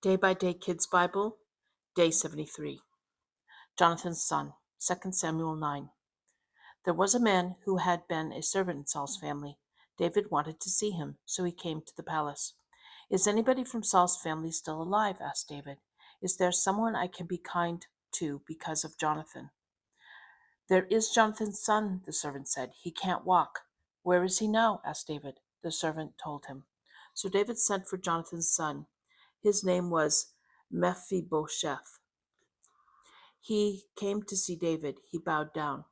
Day by Day Kids Bible, Day 73. Jonathan's son, 2 Samuel 9. There was a man who had been a servant in Saul's family. David wanted to see him, so he came to the palace. Is anybody from Saul's family still alive? Asked David. Is there someone I can be kind to because of Jonathan? There is Jonathan's son, the servant said. He can't walk. Where is he now? Asked David. The servant told him. So David sent for Jonathan's son. His name was Mephibosheth. He came to see David. He bowed down.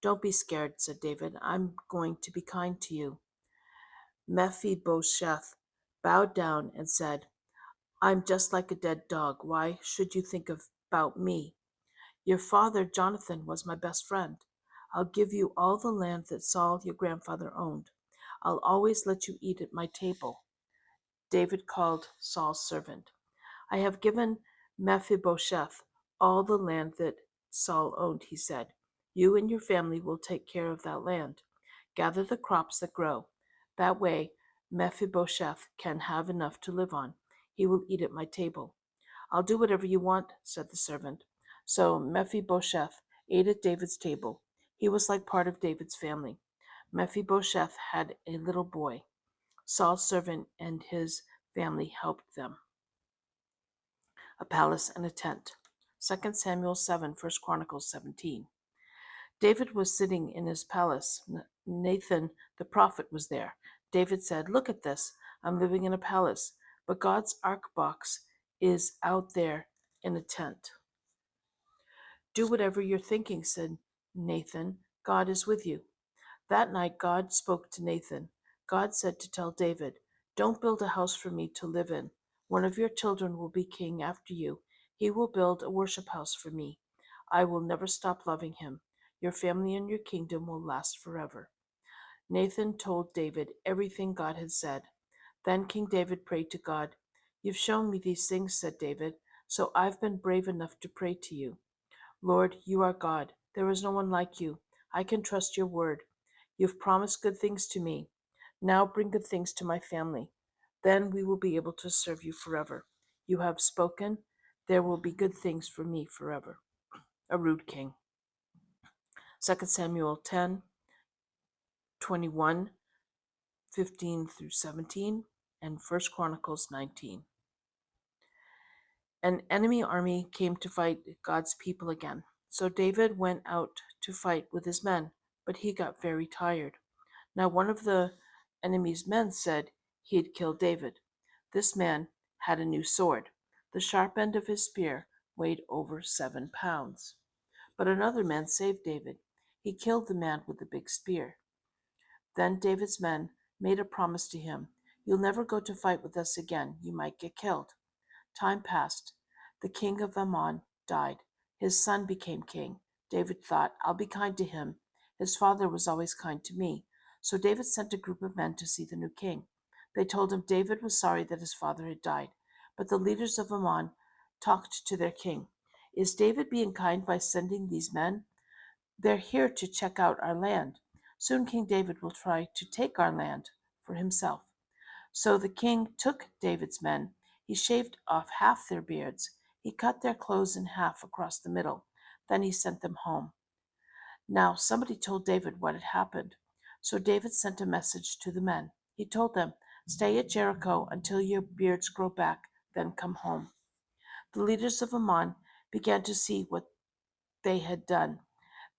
Don't be scared, said David. I'm going to be kind to you. Mephibosheth bowed down and said, I'm just like a dead dog. Why should you think about me? Your father, Jonathan, was my best friend. I'll give you all the land that Saul, your grandfather, owned. I'll always let you eat at my table. David called Saul's servant. I have given Mephibosheth all the land that Saul owned, he said. You and your family will take care of that land. Gather the crops that grow. That way, Mephibosheth can have enough to live on. He will eat at my table. I'll do whatever you want, said the servant. So Mephibosheth ate at David's table. He was like part of David's family. Mephibosheth had a little boy. Saul's servant and his family helped them. A palace and a tent. 2 Samuel 7, 1 Chronicles 17. David was sitting in his palace. Nathan the prophet was there. David said, Look at this. I'm living in a palace, but God's ark box is out there in a tent. Do whatever you're thinking, said Nathan. God is with you. That night God spoke to Nathan. God said to tell David, Don't build a house for me to live in. One of your children will be king after you. He will build a worship house for me. I will never stop loving him. Your family and your kingdom will last forever. Nathan told David everything God had said. Then King David prayed to God. You've shown me these things, said David, so I've been brave enough to pray to you. Lord, you are God. There is no one like you. I can trust your word. You've promised good things to me. Now bring good things to my family. Then we will be able to serve you forever. You have spoken. There will be good things for me forever. A rude king. 2 Samuel 10, 21, 15 through 17, and 1 Chronicles 19. An enemy army came to fight God's people again. So David went out to fight with his men, but he got very tired. Now one of the enemy's men said he had killed David. This man had a new sword. The sharp end of his spear weighed over 7 pounds. But another man saved David. He killed the man with the big spear. Then David's men made a promise to him. You'll never go to fight with us again. You might get killed. Time passed. The king of Ammon died. His son became king. David thought, I'll be kind to him. His father was always kind to me. So David sent a group of men to see the new king. They told him David was sorry that his father had died. But the leaders of Ammon talked to their king. Is David being kind by sending these men? They're here to check out our land. Soon King David will try to take our land for himself. So the king took David's men. He shaved off half their beards. He cut their clothes in half across the middle. Then he sent them home. Now somebody told David what had happened. So David sent a message to the men. He told them, Stay at Jericho until your beards grow back, then come home. The leaders of Ammon began to see what they had done.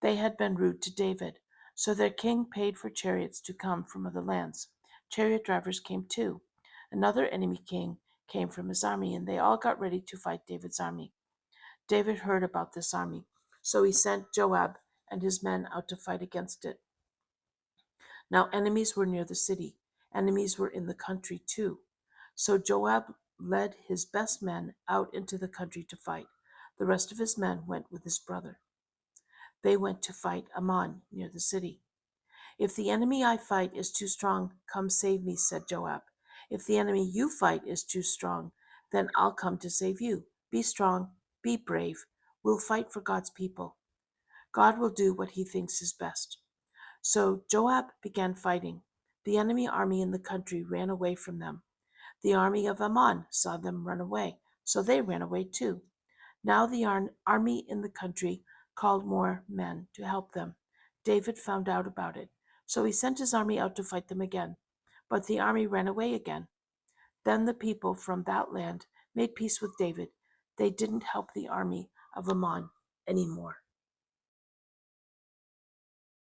They had been rude to David. So their king paid for chariots to come from other lands. Chariot drivers came too. Another enemy king came from his army, and they all got ready to fight David's army. David heard about this army, so he sent Joab and his men out to fight against it. Now enemies were near the city. Enemies were in the country too. So Joab led his best men out into the country to fight. The rest of his men went with his brother. They went to fight Ammon near the city. If the enemy I fight is too strong, come save me, said Joab. If the enemy you fight is too strong, then I'll come to save you. Be strong, be brave. We'll fight for God's people. God will do what he thinks is best. So Joab began fighting. The enemy army in the country ran away from them. The army of Ammon saw them run away, So they ran away too. Now the army in the country called more men to help them. David found out about it, so he sent his army out to fight them again. But the army ran away again. Then the people from that land made peace with David. They didn't help the army of Ammon anymore.